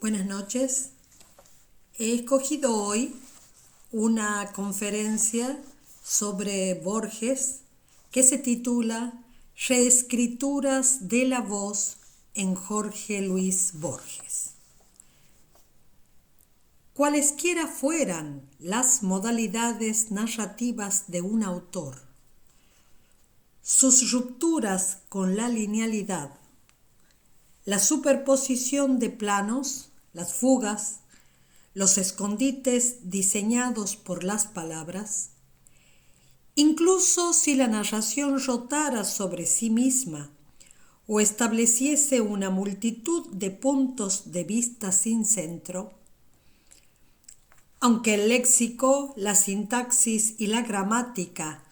Buenas noches. He escogido hoy una conferencia sobre Borges que se titula Reescrituras de la voz en Jorge Luis Borges. Cualesquiera fueran las modalidades narrativas de un autor, sus rupturas con la linealidad, la superposición de planos, las fugas, los escondites diseñados por las palabras, incluso si la narración rotara sobre sí misma o estableciese una multitud de puntos de vista sin centro, aunque el léxico, la sintaxis y la gramática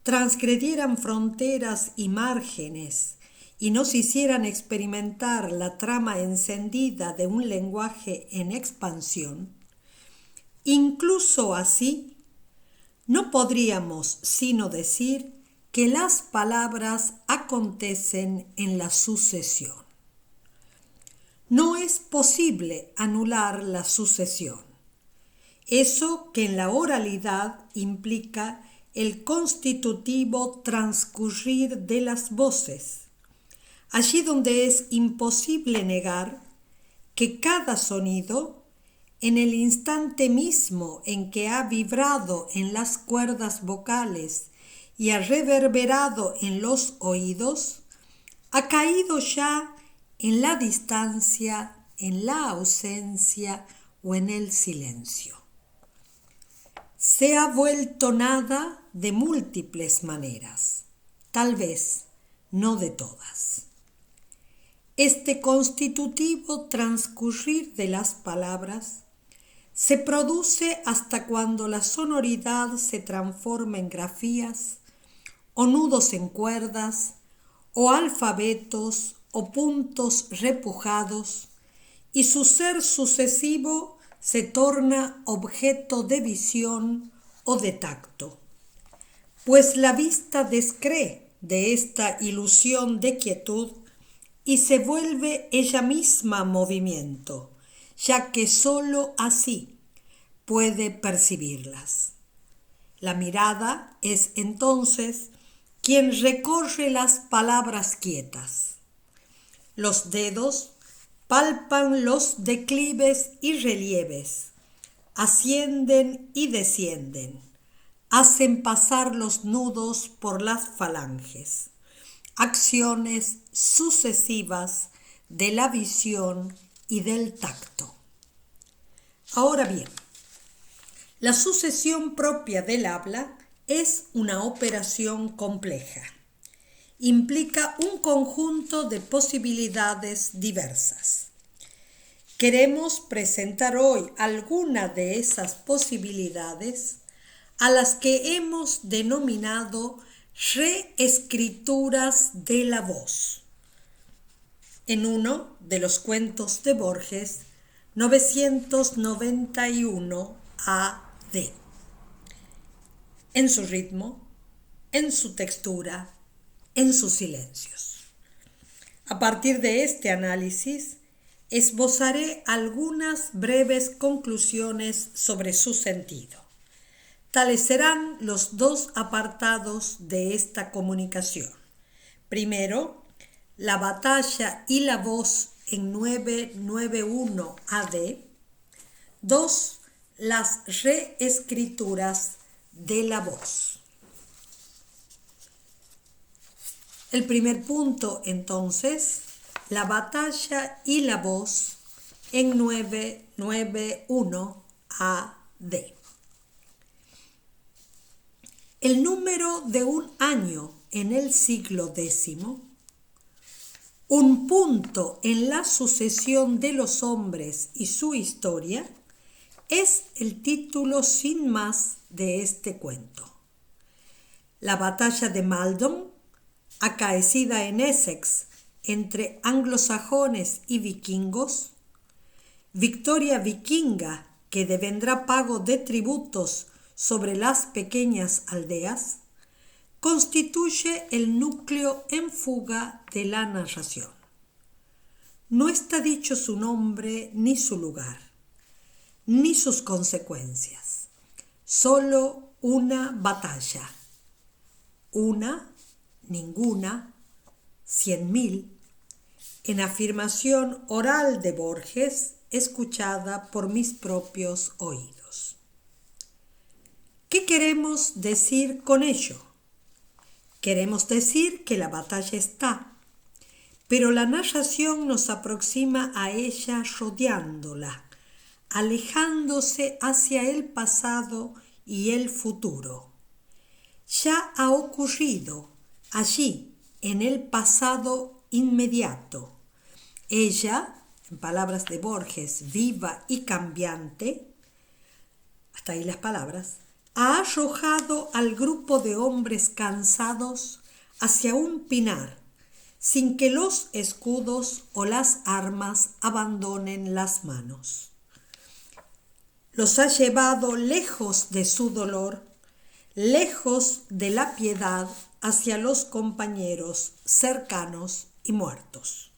transgredieran fronteras y márgenes y nos hicieran experimentar la trama encendida de un lenguaje en expansión, incluso así, no podríamos sino decir que las palabras acontecen en la sucesión. No es posible anular la sucesión. Eso que en la oralidad implica el constitutivo transcurrir de las voces, allí donde es imposible negar que cada sonido, en el instante mismo en que ha vibrado en las cuerdas vocales y ha reverberado en los oídos, ha caído ya en la distancia, en la ausencia o en el silencio. Se ha vuelto nada de múltiples maneras, tal vez no de todas. Este constitutivo transcurrir de las palabras se produce hasta cuando la sonoridad se transforma en grafías, o nudos en cuerdas, o alfabetos, o puntos repujados, y su ser sucesivo se torna objeto de visión o de tacto. Pues la vista descree de esta ilusión de quietud y se vuelve ella misma movimiento, ya que sólo así puede percibirlas. La mirada es entonces quien recorre las palabras quietas. Los dedos palpan los declives y relieves, ascienden y descienden, hacen pasar los nudos por las falanges, acciones sucesivas de la visión y del tacto. Ahora bien, la sucesión propia del habla es una operación compleja. Implica un conjunto de posibilidades diversas. Queremos presentar hoy algunas de esas posibilidades a las que hemos denominado reescrituras de la voz. En uno de los cuentos de Borges, 991 AD. En su ritmo, en su textura, en sus silencios. A partir de este análisis, esbozaré algunas breves conclusiones sobre su sentido. Tales serán los dos apartados de esta comunicación. Primero, la batalla y la voz en 991 AD. 2. Las reescrituras de la voz. El primer punto, entonces, la batalla y la voz en 991 AD. El número de un año en el siglo X, un punto en la sucesión de los hombres y su historia, es el título sin más de este cuento. La batalla de Maldon, acaecida en Essex entre anglosajones y vikingos, victoria vikinga que devendrá pago de tributos sobre las pequeñas aldeas, constituye el núcleo en fuga de la narración. no está dicho su nombre ni su lugar, ni sus consecuencias. Solo una batalla. Una, ninguna, 100.000, en afirmación oral de Borges, escuchada por mis propios oídos. ¿Qué queremos decir con ello? Queremos decir que la batalla está, pero la narración nos aproxima a ella rodeándola, alejándose hacia el pasado y el futuro. Ya ha ocurrido allí, en el pasado inmediato. Ella, en palabras de Borges, viva y cambiante, hasta ahí las palabras, ha arrojado al grupo de hombres cansados hacia un pinar, sin que los escudos o las armas abandonen las manos. Los ha llevado lejos de su dolor, lejos de la piedad, hacia los compañeros cercanos y muertos.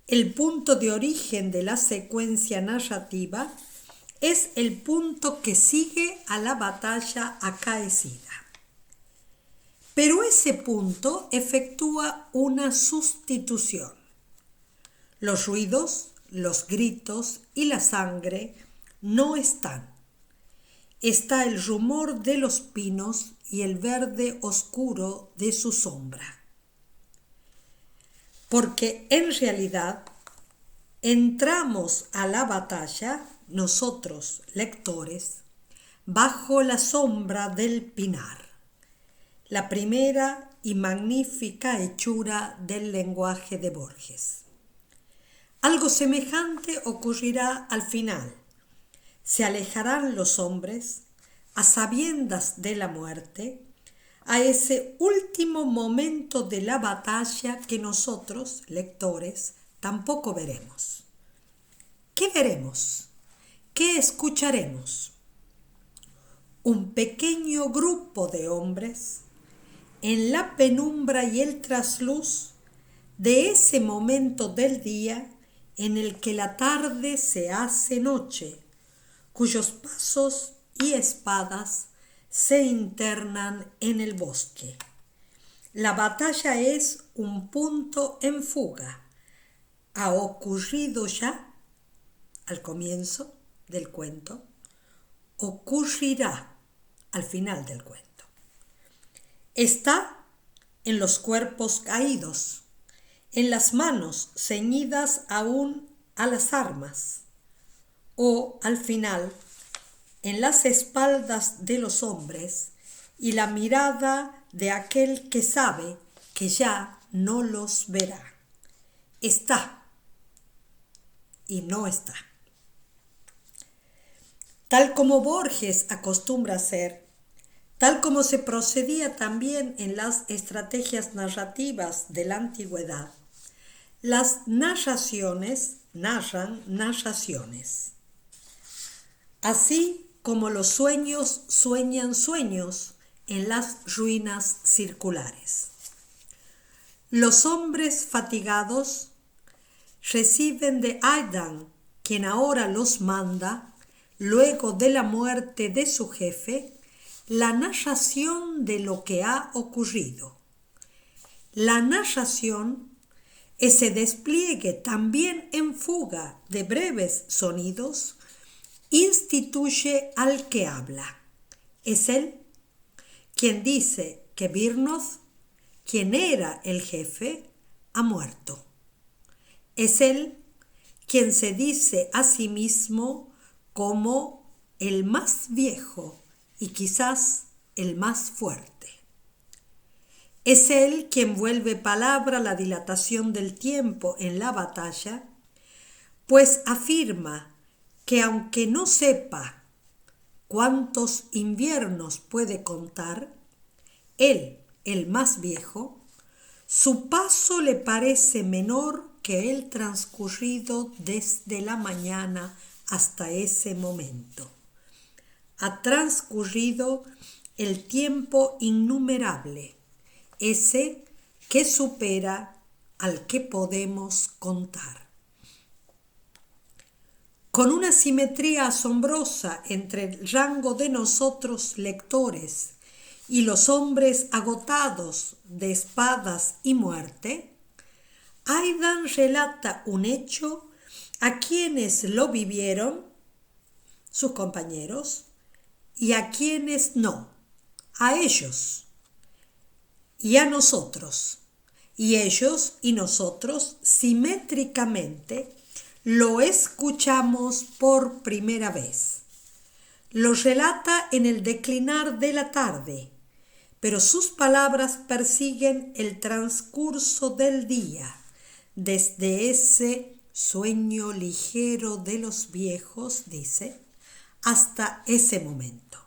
El punto de origen de la secuencia narrativa es el punto que sigue a la batalla acaecida. Pero ese punto efectúa una sustitución. Los ruidos, los gritos y la sangre no están. Está el rumor de los pinos y el verde oscuro de su sombra. Porque en realidad entramos a la batalla, nosotros, lectores, bajo la sombra del pinar, la primera y magnífica hechura del lenguaje de Borges. Algo semejante ocurrirá al final. Se alejarán los hombres, a sabiendas de la muerte, a ese último momento de la batalla que nosotros, lectores, tampoco veremos. ¿Qué veremos? ¿Qué escucharemos? Un pequeño grupo de hombres en la penumbra y el trasluz de ese momento del día en el que la tarde se hace noche, cuyos pasos y espadas se internan en el bosque. La batalla es un punto en fuga. Ha ocurrido ya, al comienzo del cuento, ocurrirá al final del cuento. Está en los cuerpos caídos, en las manos ceñidas aún a las armas, o al final en las espaldas de los hombres y la mirada de aquel que sabe que ya no los verá. Está y no está. Tal como Borges acostumbra hacer, tal como se procedía también en las estrategias narrativas de la antigüedad, las narraciones narran narraciones. Así como los sueños sueñan sueños en las ruinas circulares. Los hombres fatigados reciben de Aidan, quien ahora los manda, luego de la muerte de su jefe, la narración de lo que ha ocurrido. La narración, ese despliegue también en fuga de breves sonidos, instituye al que habla. Es él quien dice que Birnoth, quien era el jefe, ha muerto. Es él quien se dice a sí mismo como el más viejo y quizás el más fuerte. Es él quien vuelve palabra la dilatación del tiempo en la batalla, pues afirma que aunque no sepa cuántos inviernos puede contar, él, el más viejo, su paso le parece menor que el transcurrido desde la mañana hasta ese momento. Ha transcurrido el tiempo innumerable, ese que supera al que podemos contar. Con una simetría asombrosa entre el rango de nosotros lectores y los hombres agotados de espadas y muerte, Aidan relata un hecho a quienes lo vivieron, sus compañeros, y a quienes no, a ellos y a nosotros, y ellos y nosotros simétricamente lo escuchamos por primera vez. Lo relata en el declinar de la tarde, pero sus palabras persiguen el transcurso del día, desde ese sueño ligero de los viejos, dice, hasta ese momento.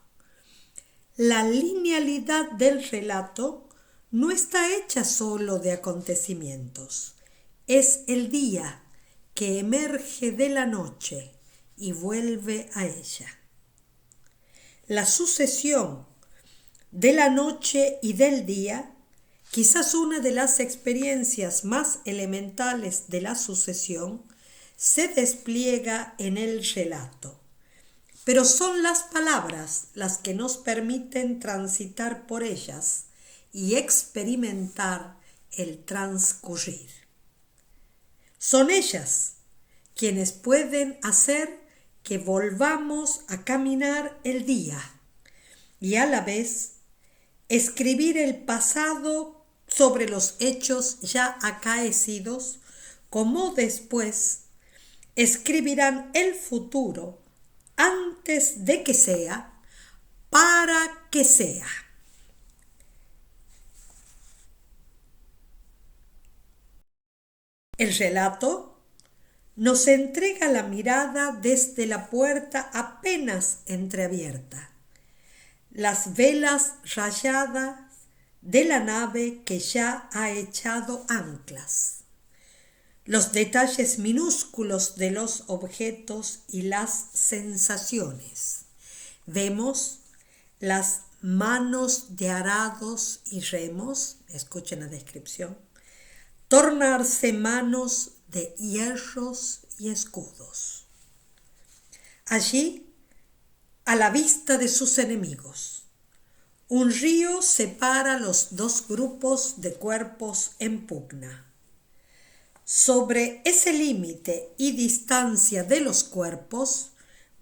La linealidad del relato no está hecha solo de acontecimientos, es el día que emerge de la noche y vuelve a ella. La sucesión de la noche y del día, quizás una de las experiencias más elementales de la sucesión, se despliega en el relato. Pero son las palabras las que nos permiten transitar por ellas y experimentar el transcurrir. Son ellas quienes pueden hacer que volvamos a caminar el día y a la vez escribir el pasado sobre los hechos ya acaecidos, como después escribirán el futuro antes de que sea, para que sea. El relato nos entrega la mirada desde la puerta apenas entreabierta, las velas rayadas de la nave que ya ha echado anclas, los detalles minúsculos de los objetos y las sensaciones. Vemos las manos de arados y remos, escuchen la descripción, tornarse manos de hierros y escudos. Allí, a la vista de sus enemigos, un río separa los dos grupos de cuerpos en pugna. Sobre ese límite y distancia de los cuerpos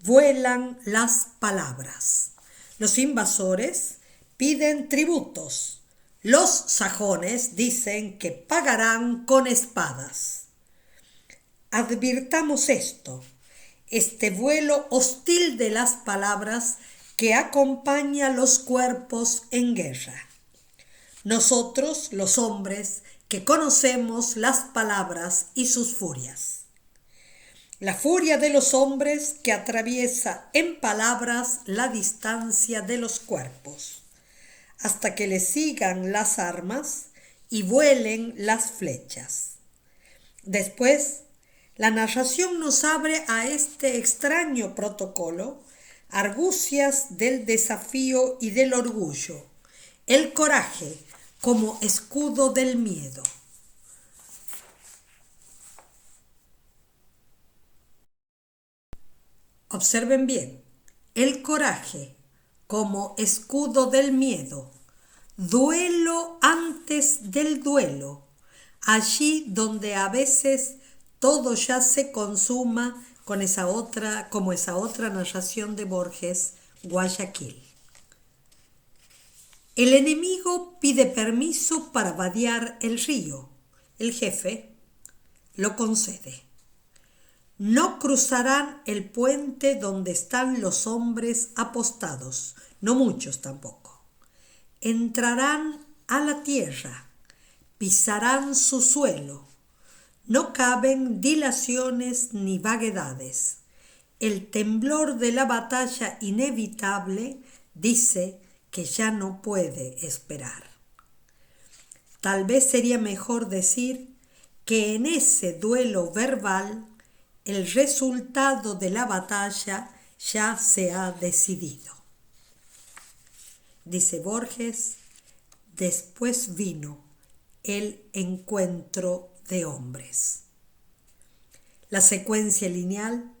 vuelan las palabras. Los invasores piden tributos. Los sajones dicen que pagarán con espadas. Advirtamos esto, este vuelo hostil de las palabras que acompaña los cuerpos en guerra. Nosotros, los hombres, que conocemos las palabras y sus furias. La furia de los hombres que atraviesa en palabras la distancia de los cuerpos, hasta que le sigan las armas y vuelen las flechas. Después, la narración nos abre a este extraño protocolo, argucias del desafío y del orgullo, el coraje como escudo del miedo. Observen bien, el coraje como escudo del miedo, duelo antes del duelo, allí donde a veces todo ya se consuma como esa otra narración de Borges, Guayaquil. El enemigo pide permiso para vadear el río. El jefe lo concede. No cruzarán el puente donde están los hombres apostados, no muchos tampoco. Entrarán a la tierra, pisarán su suelo. No caben dilaciones ni vaguedades. El temblor de la batalla inevitable dice que ya no puede esperar. Tal vez sería mejor decir que en ese duelo verbal el resultado de la batalla ya se ha decidido. Dice Borges, después vino el encuentro de hombres. La secuencia lineal,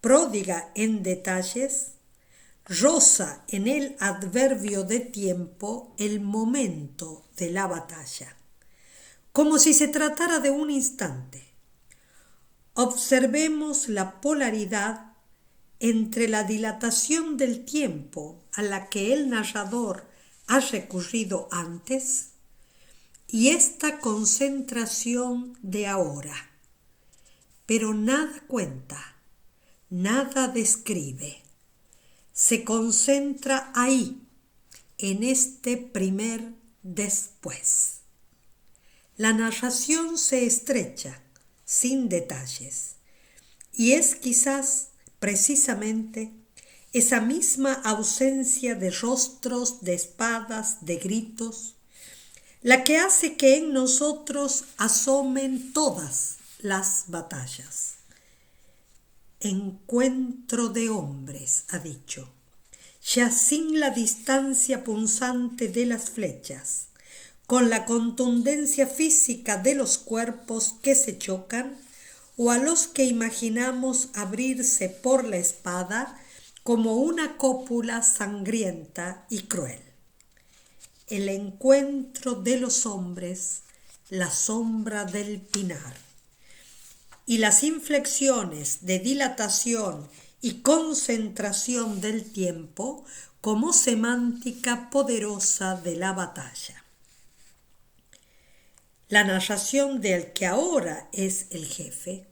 pródiga en detalles, roza en el adverbio de tiempo el momento de la batalla, como si se tratara de un instante. Observemos la polaridad entre la dilatación del tiempo a la que el narrador ha recurrido antes y esta concentración de ahora. Pero nada cuenta, nada describe. Se concentra ahí, en este primer después. La narración se estrecha, sin detalles, y es quizás precisamente esa misma ausencia de rostros, de espadas, de gritos, la que hace que en nosotros asomen todas las batallas. Encuentro de hombres, ha dicho, ya sin la distancia punzante de las flechas, con la contundencia física de los cuerpos que se chocan, o a los que imaginamos abrirse por la espada como una cópula sangrienta y cruel. El encuentro de los hombres, la sombra del pinar. Y las inflexiones de dilatación y concentración del tiempo como semántica poderosa de la batalla. La narración del que ahora es el jefe,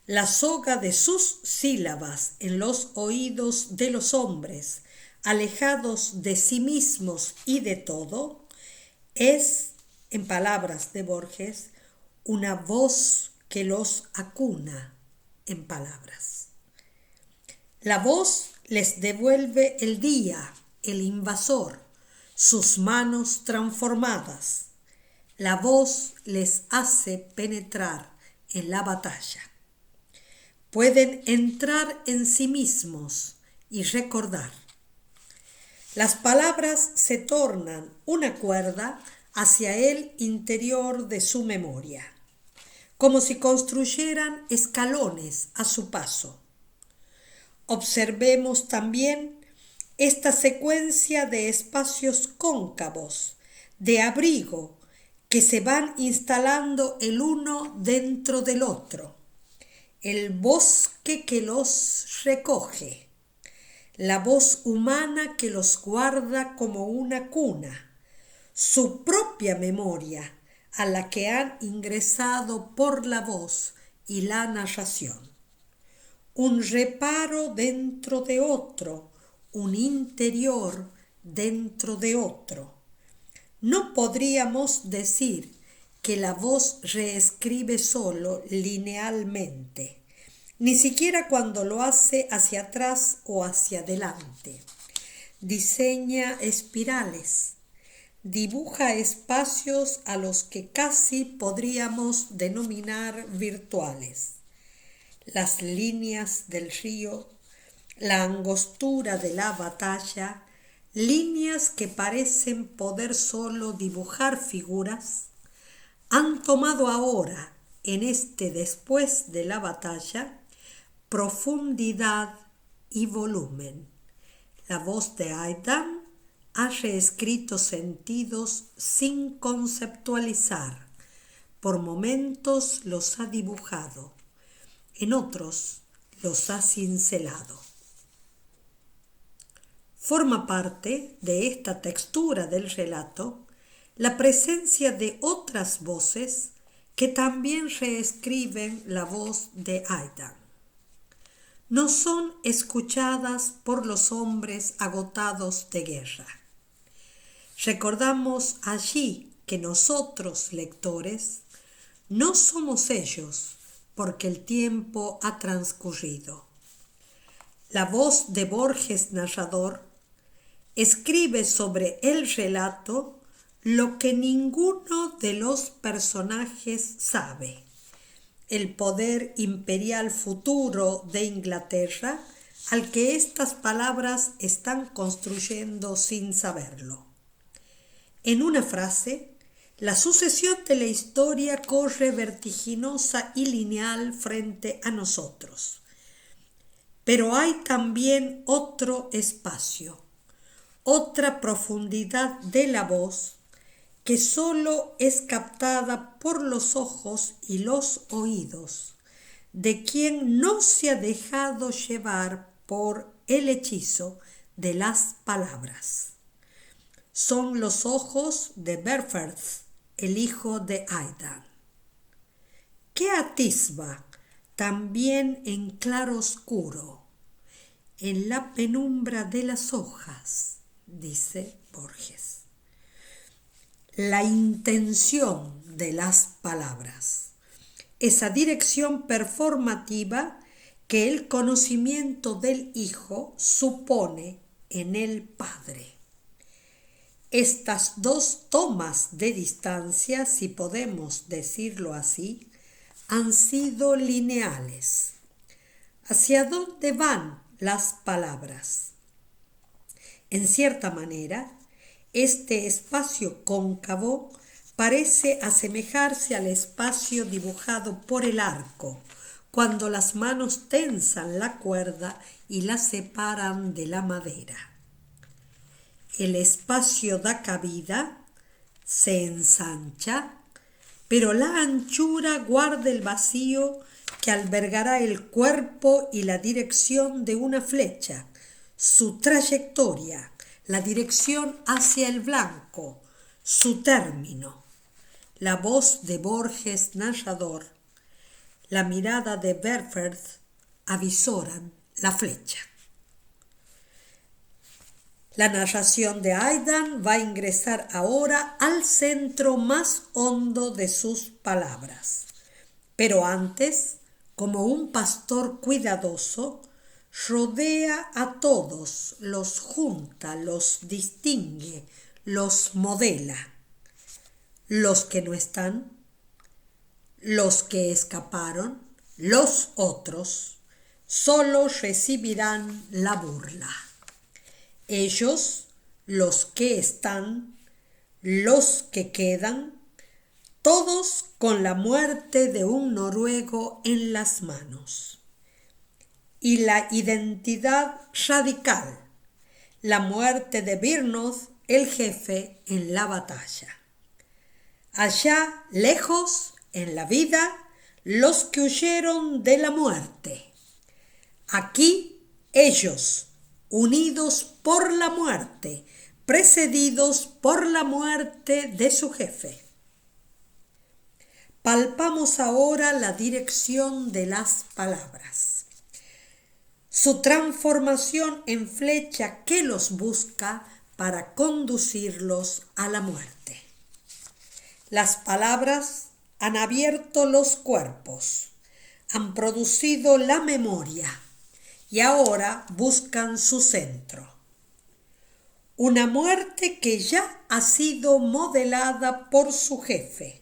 la soga de sus sílabas en los oídos de los hombres, alejados de sí mismos y de todo, es, en palabras de Borges, una voz que los acuna en palabras. La voz les devuelve el día, el invasor, sus manos transformadas. La voz les hace penetrar en la batalla. Pueden entrar en sí mismos y recordar. Las palabras se tornan una cuerda hacia el interior de su memoria, como si construyeran escalones a su paso. Observemos también esta secuencia de espacios cóncavos, de abrigo, que se van instalando el uno dentro del otro. El bosque que los recoge, la voz humana que los guarda como una cuna, su propia memoria a la que han ingresado por la voz y la narración. Un reparo dentro de otro, un interior dentro de otro. No podríamos decir que la voz reescribe solo linealmente, ni siquiera cuando lo hace hacia atrás o hacia adelante. Diseña espirales, dibuja espacios a los que casi podríamos denominar virtuales. Las líneas del río, la angostura de la batalla, líneas que parecen poder solo dibujar figuras, han tomado ahora, en este después de la batalla, profundidad y volumen. La voz de Aydan ha reescrito sentidos sin conceptualizar. Por momentos los ha dibujado, en otros los ha cincelado. Forma parte de esta textura del relato la presencia de otras voces que también reescriben la voz de Aydan. No son escuchadas por los hombres agotados de guerra. Recordamos allí que nosotros, lectores, no somos ellos porque el tiempo ha transcurrido. La voz de Borges narrador escribe sobre el relato lo que ninguno de los personajes sabe. El poder imperial futuro de Inglaterra al que estas palabras están construyendo sin saberlo. En una frase, La sucesión de la historia corre vertiginosa y lineal frente a nosotros. Pero hay también otro espacio, otra profundidad de la voz que sólo es captada por los ojos y los oídos de quien no se ha dejado llevar por el hechizo de las palabras. Son los ojos de Berferth, el hijo de Aidan, que atisba también en claroscuro, en la penumbra de las hojas, dice Borges. La intención de las palabras, esa dirección performativa que el conocimiento del Hijo supone en el Padre. Estas dos tomas de distancia, si podemos decirlo así, han sido lineales. ¿Hacia dónde van las palabras? En cierta manera, este espacio cóncavo parece asemejarse al espacio dibujado por el arco, cuando las manos tensan la cuerda y la separan de la madera. El espacio da cabida, se ensancha, pero la anchura guarda el vacío que albergará el cuerpo y la dirección de una flecha, su trayectoria, la dirección hacia el blanco, su término. La voz de Borges narrador, la mirada de Berferth avisoran la flecha. La narración de Aidan va a ingresar ahora al centro más hondo de sus palabras. Pero antes, como un pastor cuidadoso, rodea a todos, los junta, los distingue, los modela. Los que no están, los que escaparon, los otros, solo recibirán la burla. Ellos, los que están, los que quedan, todos con la muerte de un noruego en las manos. Y la identidad radical, la muerte de Birnoth, el jefe en la batalla. Allá, lejos, en la vida, los que huyeron de la muerte. Aquí, ellos, unidos por la muerte, precedidos por la muerte de su jefe. Palpamos ahora la dirección de las palabras, su transformación en flecha que los busca para conducirlos a la muerte. Las palabras han abierto los cuerpos, han producido la memoria y ahora buscan su centro. Una muerte que ya ha sido modelada por su jefe,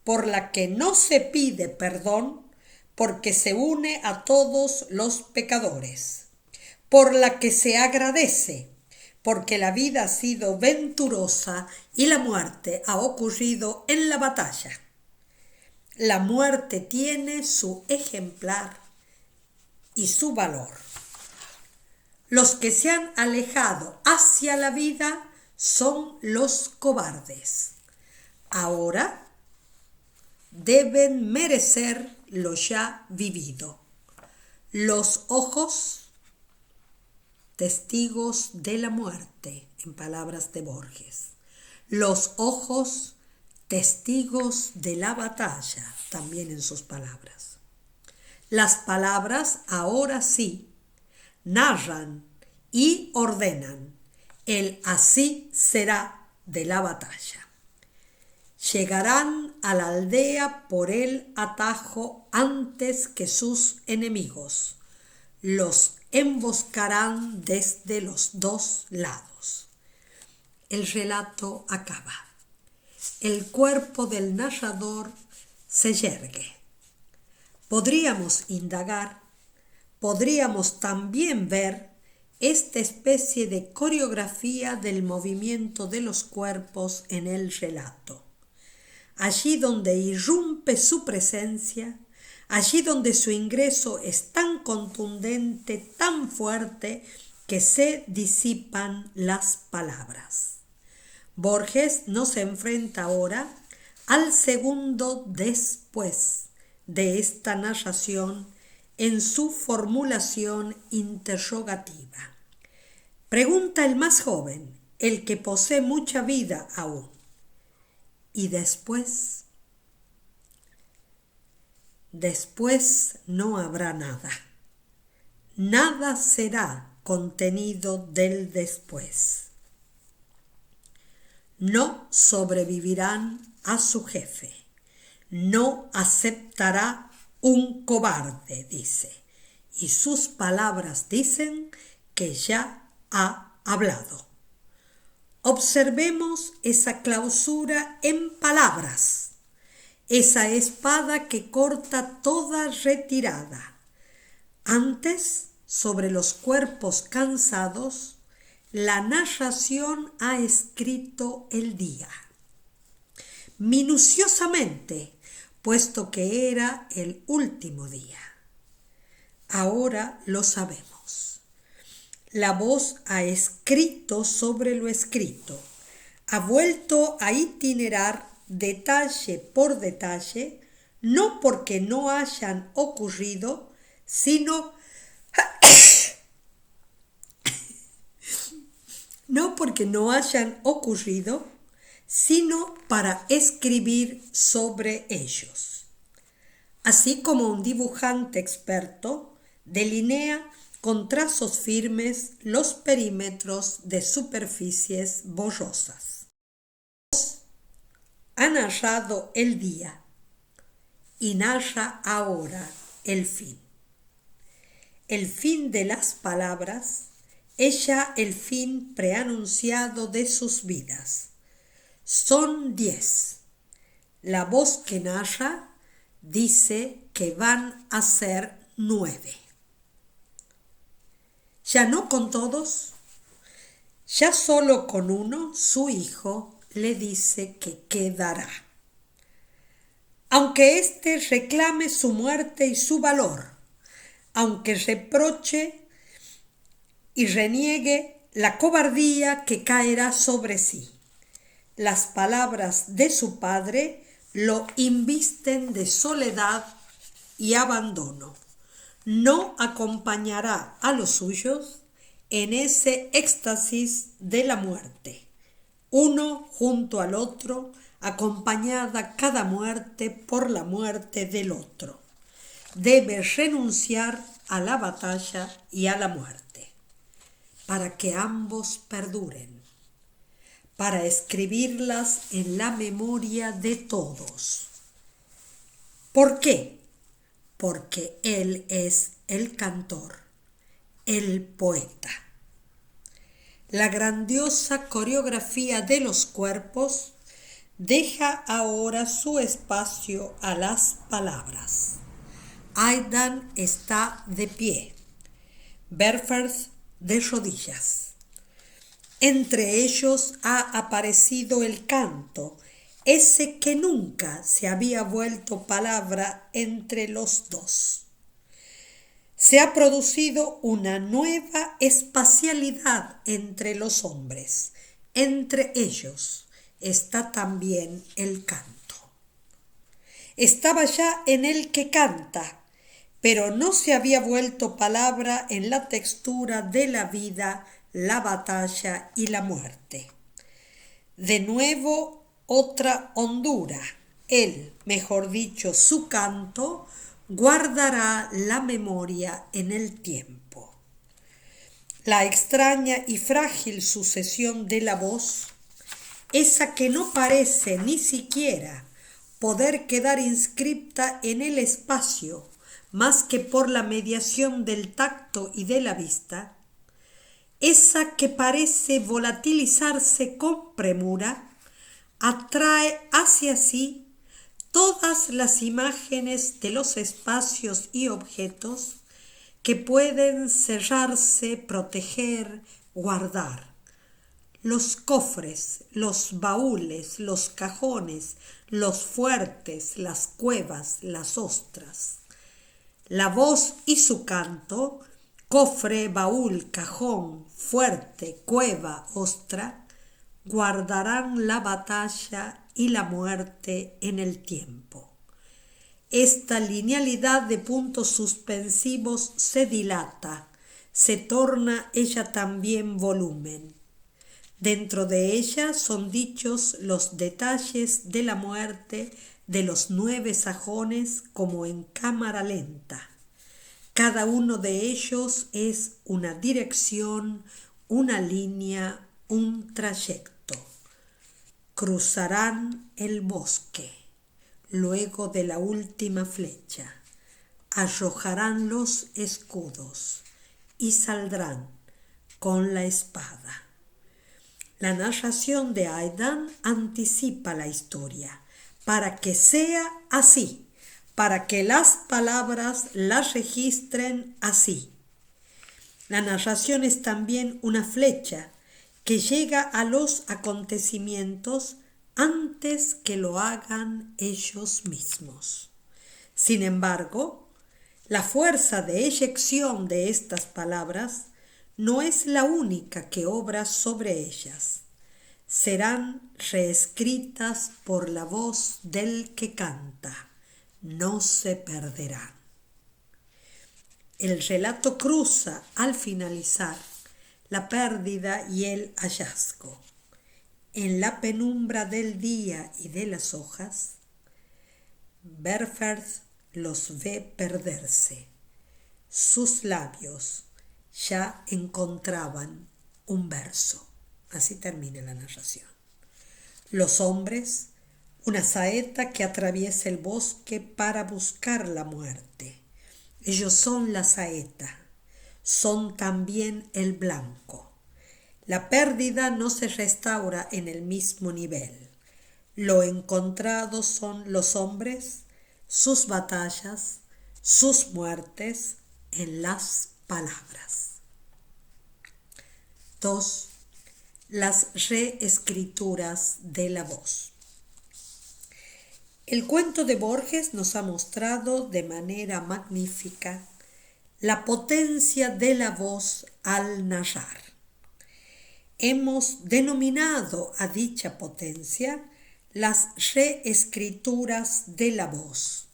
por la que no se pide perdón porque se une a todos los pecadores, por la que se agradece porque la vida ha sido venturosa y la muerte ha ocurrido en la batalla. La muerte tiene su ejemplar y su valor. Los que se han alejado hacia la vida son los cobardes. Ahora deben merecer lo ya vivido. Los ojos, testigos de la muerte, en palabras de Borges. Los ojos, testigos de la batalla, también en sus palabras. Las palabras, ahora sí, narran y ordenan el así será de la batalla. Llegarán a la aldea por el atajo antes que sus enemigos. Los emboscarán desde los dos lados. El relato acaba. El cuerpo del narrador se yergue. Podríamos indagar, podríamos también ver esta especie de coreografía del movimiento de los cuerpos en el relato. allí donde irrumpe su presencia, allí donde su ingreso es tan contundente, tan fuerte, que se disipan las palabras. Borges nos enfrenta ahora al segundo después de esta narración en su formulación interrogativa. Pregunta el más joven, el que posee mucha vida aún. ¿Y después? Después no habrá nada. Nada será contenido del después. No sobrevivirán a su jefe. No aceptará un cobarde, dice. Y sus palabras dicen que ya ha hablado. Observemos esa clausura en palabras, esa espada que corta toda retirada. Antes, sobre los cuerpos cansados, la narración ha escrito el día. Minuciosamente, puesto que era el último día. Ahora lo sabemos. La voz ha escrito sobre lo escrito, ha vuelto a itinerar detalle por detalle, no porque no hayan ocurrido, sino no porque no hayan ocurrido, sino para escribir sobre ellos. Así como un dibujante experto delinea con trazos firmes los perímetros de superficies borrosas. Ha narrado el día y narra ahora el fin. El fin de las palabras es ya el fin preanunciado de sus vidas. Son 10. La voz que narra dice que van a ser 9. Ya no con todos, ya solo con uno, su hijo, le dice que quedará. Aunque éste reclame su muerte y su valor, aunque reproche y reniegue la cobardía que caerá sobre sí, las palabras de su padre lo invisten de soledad y abandono. No acompañará a los suyos en ese éxtasis de la muerte, uno junto al otro, acompañada cada muerte por la muerte del otro. Debe renunciar a la batalla y a la muerte, para que ambos perduren, para escribirlas en la memoria de todos. ¿Por qué? Porque él es el cantor, el poeta. La grandiosa coreografía de los cuerpos deja ahora su espacio a las palabras. Aidan está de pie, Berferth de rodillas. Entre ellos ha aparecido el canto, ese que nunca se había vuelto palabra entre los dos. Se ha producido una nueva espacialidad entre los hombres. Entre ellos está también el canto. Estaba ya en el que canta, pero no se había vuelto palabra en la textura de la vida, la batalla y la muerte. De nuevo otra hondura, él, mejor dicho, su canto, guardará la memoria en el tiempo. La extraña y frágil sucesión de la voz, esa que no parece ni siquiera poder quedar inscripta en el espacio más que por la mediación del tacto y de la vista, esa que parece volatilizarse con premura, atrae hacia sí todas las imágenes de los espacios y objetos que pueden cerrarse, proteger, guardar. los cofres, los baúles, los cajones, los fuertes, las cuevas, las ostras. La voz y su canto, cofre, baúl, cajón, fuerte, cueva, ostra, guardarán la batalla y la muerte en el tiempo. Esta linealidad de puntos suspensivos se dilata, se torna ella también volumen. Dentro de ella son dichos los detalles de la muerte de los 9 sajones como en cámara lenta. Cada uno de ellos es una dirección, una línea, un trayecto. Cruzarán el bosque, luego de la última flecha. Arrojarán los escudos y saldrán con la espada. La narración de Aidan anticipa la historia para que sea así, para que las palabras la registren así. La narración es también una flecha que llega a los acontecimientos antes que lo hagan ellos mismos. Sin embargo, la fuerza de eyección de estas palabras no es la única que obra sobre ellas. Serán reescritas por la voz del que canta, no se perderán. El relato cruza al finalizar la pérdida y el hallazgo. En la penumbra del día y de las hojas, Berferth los ve perderse. Sus labios ya encontraban un verso. Así termina la narración. Los hombres, una saeta que atraviesa el bosque para buscar la muerte. Ellos son la saeta, son también el blanco. La pérdida no se restaura en el mismo nivel. Lo encontrado son los hombres, sus batallas, sus muertes en las palabras. 2. Las reescrituras de la voz. El cuento de Borges nos ha mostrado de manera magnífica la potencia de la voz al narrar. Hemos denominado a dicha potencia las reescrituras de la voz,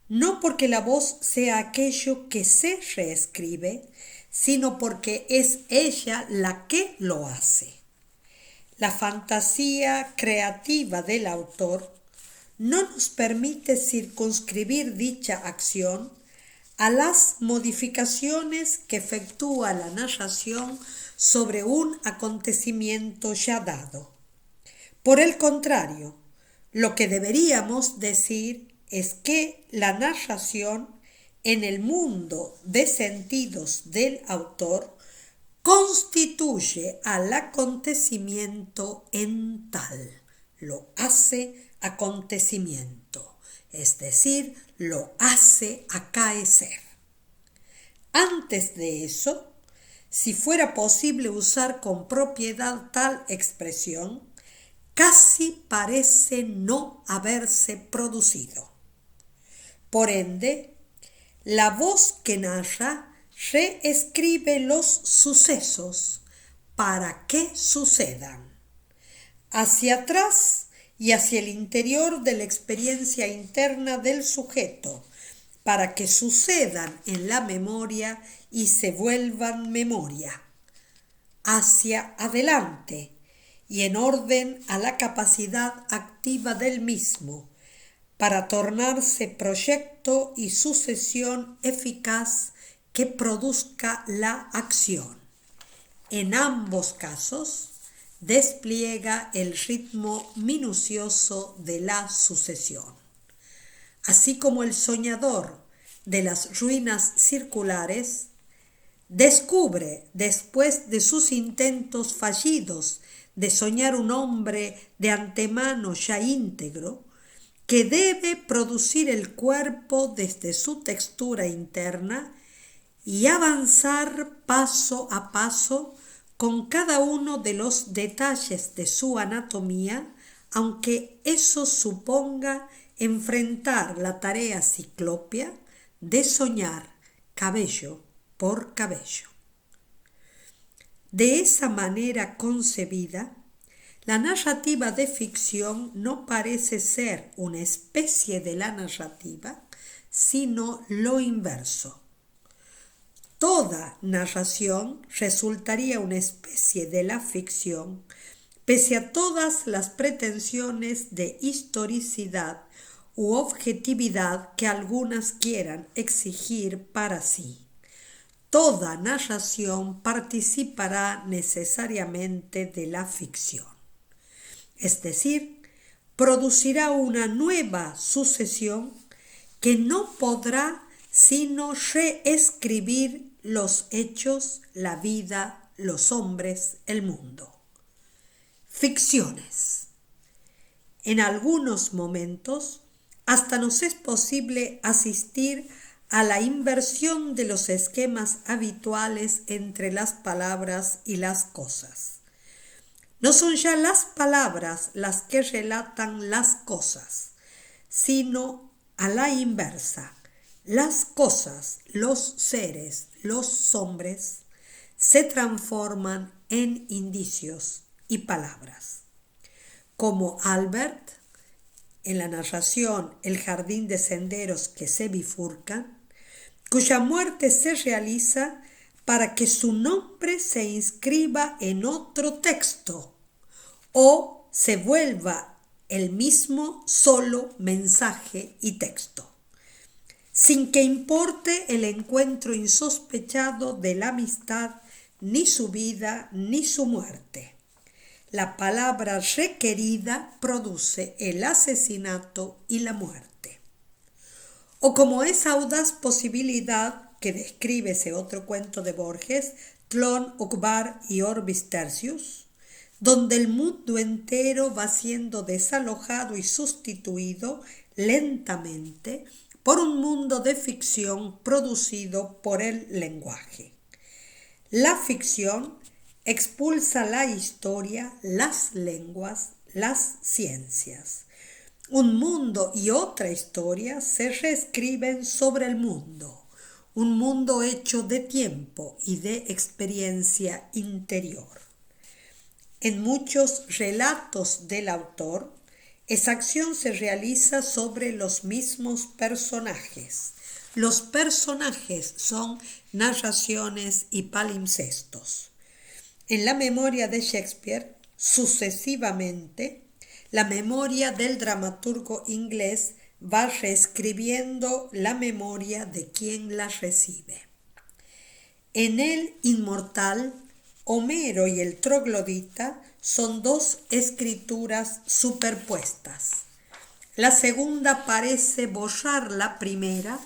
no porque la voz sea aquello que se reescribe, sino porque es ella la que lo hace. La fantasía creativa del autor no nos permite circunscribir dicha acción a las modificaciones que efectúa la narración sobre un acontecimiento ya dado. Por el contrario, lo que deberíamos decir es que la narración en el mundo de sentidos del autor constituye al acontecimiento en tal, lo hace acontecimiento, es decir, lo hace acaecer. Antes de eso, si fuera posible usar con propiedad tal expresión, casi parece no haberse producido. Por ende, la voz que narra reescribe los sucesos para que sucedan. Hacia atrás y hacia el interior de la experiencia interna del sujeto, para que sucedan en la memoria y se vuelvan memoria. Hacia adelante y en orden a la capacidad activa del mismo, para tornarse proyecto y sucesión eficaz que produzca la acción. En ambos casos, despliega el ritmo minucioso de la sucesión. Así como el soñador de las ruinas circulares descubre, después de sus intentos fallidos de soñar un hombre de antemano ya íntegro, que debe producir el cuerpo desde su textura interna y avanzar paso a paso con cada uno de los detalles de su anatomía, aunque eso suponga enfrentar la tarea ciclópea de soñar cabello por cabello. De esa manera concebida, la narrativa de ficción no parece ser una especie de la narrativa, sino lo inverso. Toda narración resultaría una especie de la ficción, pese a todas las pretensiones de historicidad u objetividad que algunas quieran exigir para sí. Toda narración participará necesariamente de la ficción, es decir, producirá una nueva sucesión que no podrá sino reescribir los hechos, la vida, los hombres, el mundo. Ficciones. En algunos momentos, hasta nos es posible asistir a la inversión de los esquemas habituales entre las palabras y las cosas. No son ya las palabras las que relatan las cosas, sino a la inversa. Las cosas, los seres, los hombres, se transforman en indicios y palabras. Como Albert, en la narración El jardín de senderos que se bifurcan, cuya muerte se realiza para que su nombre se inscriba en otro texto o se vuelva el mismo solo mensaje y texto, sin que importe el encuentro insospechado de la amistad, ni su vida, ni su muerte. La palabra requerida produce el asesinato y la muerte. O como esa audaz posibilidad que describe ese otro cuento de Borges, Tlön Uqbar y Orbis Tertius, donde el mundo entero va siendo desalojado y sustituido lentamente por un mundo de ficción producido por el lenguaje. La ficción expulsa la historia, las lenguas, las ciencias. Un mundo y otra historia se reescriben sobre el mundo, un mundo hecho de tiempo y de experiencia interior. En muchos relatos del autor, esa acción se realiza sobre los mismos personajes. Los personajes son narraciones y palimpsestos. En la memoria de Shakespeare, sucesivamente, la memoria del dramaturgo inglés va reescribiendo la memoria de quien la recibe. En el Inmortal, Homero y el troglodita son dos escrituras superpuestas. La segunda parece borrar la primera,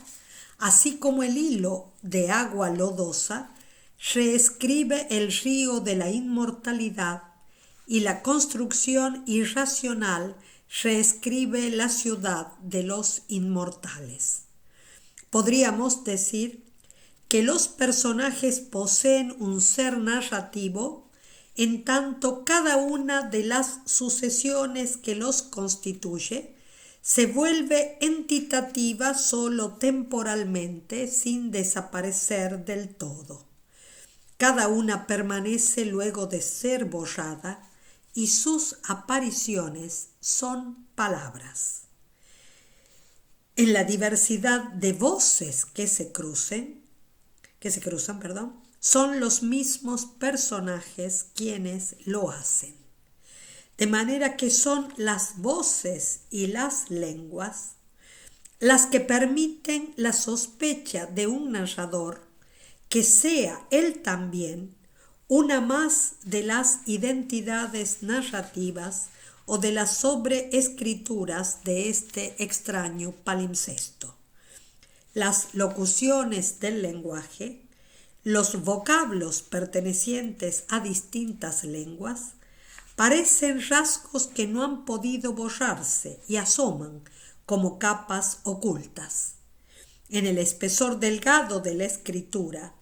así como el hilo de agua lodosa reescribe el río de la inmortalidad y la construcción irracional reescribe la ciudad de los inmortales. Podríamos decir que los personajes poseen un ser narrativo, en tanto cada una de las sucesiones que los constituye se vuelve entitativa solo temporalmente, sin desaparecer del todo. Cada una permanece luego de ser borrada y sus apariciones son palabras. En la diversidad de voces que se cruzan, son los mismos personajes quienes lo hacen. De manera que son las voces y las lenguas las que permiten la sospecha de un narrador que sea él también una más de las identidades narrativas o de las sobreescrituras de este extraño palimpsesto. Las locuciones del lenguaje, los vocablos pertenecientes a distintas lenguas, parecen rasgos que no han podido borrarse y asoman como capas ocultas. En el espesor delgado de la escritura,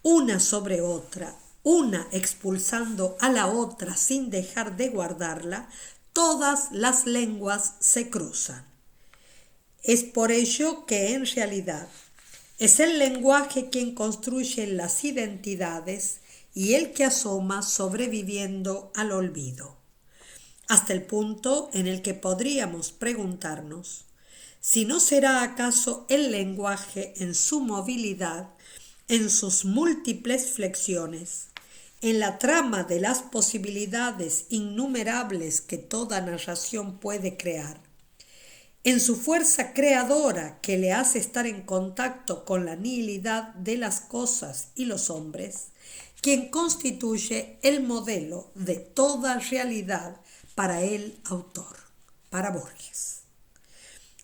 una sobre otra, una expulsando a la otra sin dejar de guardarla, todas las lenguas se cruzan. Es por ello que en realidad es el lenguaje quien construye las identidades y el que asoma sobreviviendo al olvido, hasta el punto en el que podríamos preguntarnos si no será acaso el lenguaje en su movilidad, en sus múltiples flexiones, en la trama de las posibilidades innumerables que toda narración puede crear, en su fuerza creadora que le hace estar en contacto con la nihilidad de las cosas y los hombres, quien constituye el modelo de toda realidad para el autor, para Borges.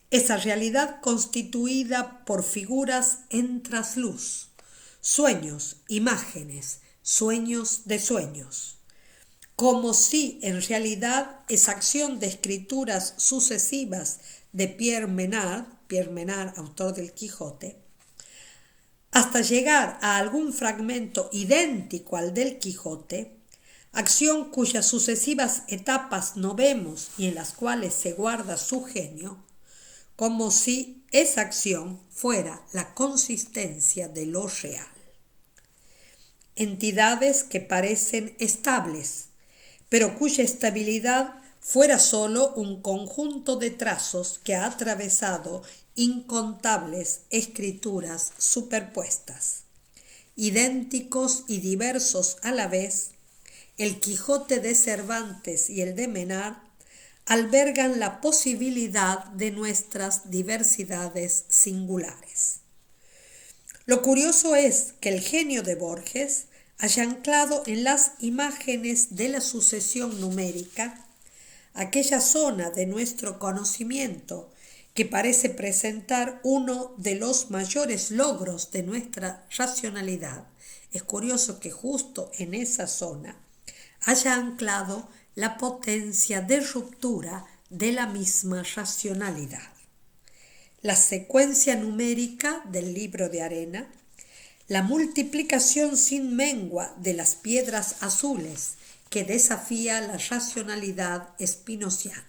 Esa realidad constituida por figuras en trasluz, sueños, imágenes, sueños de sueños, como si en realidad esa acción de escrituras sucesivas de Pierre Menard, autor del Quijote, hasta llegar a algún fragmento idéntico al del Quijote, acción cuyas sucesivas etapas no vemos y en las cuales se guarda su genio, como si esa acción fuera la consistencia de lo real. Entidades que parecen estables, pero cuya estabilidad fuera solo un conjunto de trazos que ha atravesado incontables escrituras superpuestas. Idénticos y diversos a la vez, el Quijote de Cervantes y el de Menard albergan la posibilidad de nuestras diversidades singulares. Lo curioso es que el genio de Borges haya anclado en las imágenes de la sucesión numérica aquella zona de nuestro conocimiento que parece presentar uno de los mayores logros de nuestra racionalidad. Es curioso que justo en esa zona haya anclado la potencia de ruptura de la misma racionalidad. La secuencia numérica del libro de arena, la multiplicación sin mengua de las piedras azules que desafía la racionalidad spinociana.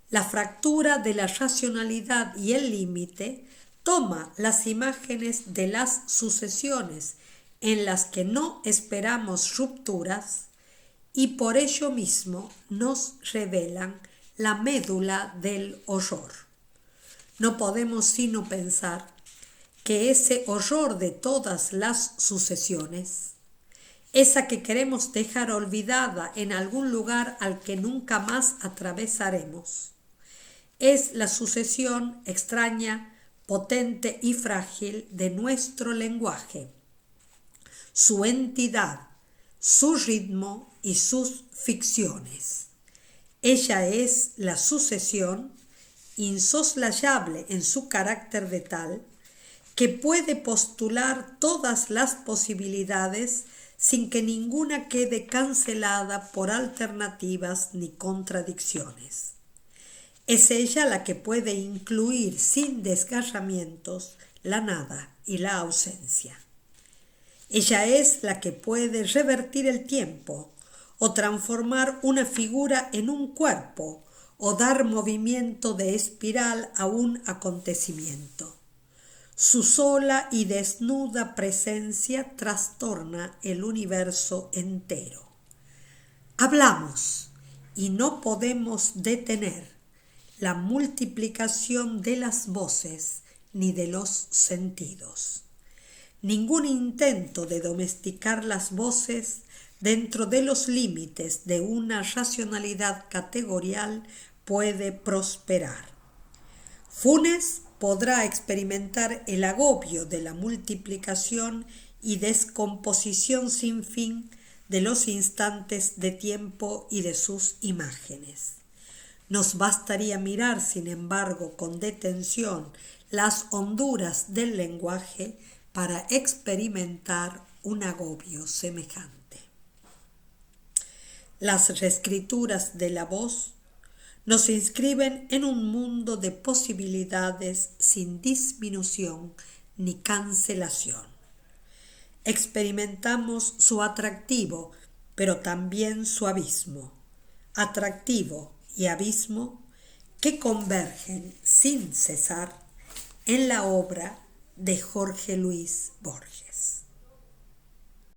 La fractura de la racionalidad y el límite toma las imágenes de las sucesiones en las que no esperamos rupturas y por ello mismo nos revelan la médula del horror. No podemos sino pensar que ese horror de todas las sucesiones, esa que queremos dejar olvidada en algún lugar al que nunca más atravesaremos, es la sucesión extraña, potente y frágil de nuestro lenguaje, su entidad, su ritmo y sus ficciones. Ella es la sucesión insoslayable en su carácter de tal que puede postular todas las posibilidades sin que ninguna quede cancelada por alternativas ni contradicciones. Es ella la que puede incluir sin desgarramientos la nada y la ausencia. Ella es la que puede revertir el tiempo o transformar una figura en un cuerpo o dar movimiento de espiral a un acontecimiento. Su sola y desnuda presencia trastorna el universo entero. Hablamos y no podemos detener la multiplicación de las voces ni de los sentidos. Ningún intento de domesticar las voces dentro de los límites de una racionalidad categorial puede prosperar. Funes podrá experimentar el agobio de la multiplicación y descomposición sin fin de los instantes de tiempo y de sus imágenes. Nos bastaría mirar, sin embargo, con detención las honduras del lenguaje para experimentar un agobio semejante. Las reescrituras de la voz nos inscriben en un mundo de posibilidades sin disminución ni cancelación. experimentamos su atractivo, pero también su abismo. Atractivo y abismo que convergen sin cesar en la obra de Jorge Luis Borges.